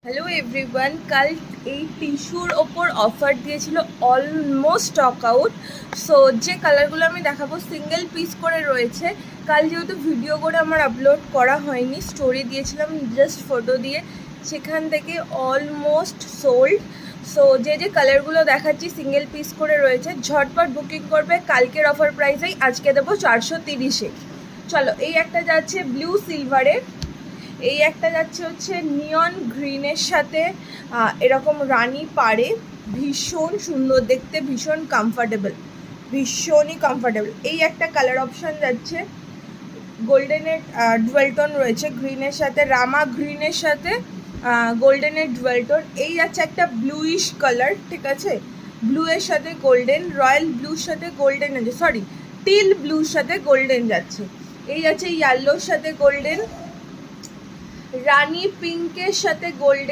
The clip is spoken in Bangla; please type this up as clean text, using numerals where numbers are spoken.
হ্যালো এভরিওয়ান, কাল এই টিস্যুর ওপর অফার দিয়েছিল, অলমোস্ট স্টক আউট। সো যে কালারগুলো আমি দেখাবো সিঙ্গেল পিস করে রয়েছে। কাল যেহেতু ভিডিও করে আমার আপলোড করা হয়নি, স্টোরি দিয়েছিলাম জাস্ট ফটো দিয়ে, সেখান থেকে অলমোস্ট সোল্ড। সো যে যে কালারগুলো দেখাচ্ছি সিঙ্গেল পিস করে রয়েছে, ঝটপট বুকিং করবে। কালকের অফার প্রাইসেই আজকে দেবো 430-এ। চলো, এই একটা যাচ্ছে ব্লু সিলভারের, এই একটা যাচ্ছে হচ্ছে নিয়ন গ্রিনের সাথে এরকম রানী পাড়ে, ভীষণ সুন্দর দেখতে, ভীষণ কমফর্টেবল, ভীষণই কমফর্টেবল। এই একটা কালার অপশান যাচ্ছে গোল্ডেনের ডুয়েল টোন রয়েছে, গ্রিনের সাথে রামা গ্রিনের সাথে গোল্ডেনের ডুয়েল টোন। এই যাচ্ছে একটা ব্লুইশ কালার, ঠিক আছে, ব্লু এর সাথে গোল্ডেন, রয়্যাল ব্লুর সাথে গোল্ডেন আছে, সরি টিল ব্লুর সাথে গোল্ডেন যাচ্ছে। এই যাচ্ছে ইয়েলোর সাথে গোল্ডেন, রানী পিঙ্কের সাথে গোল্ডেন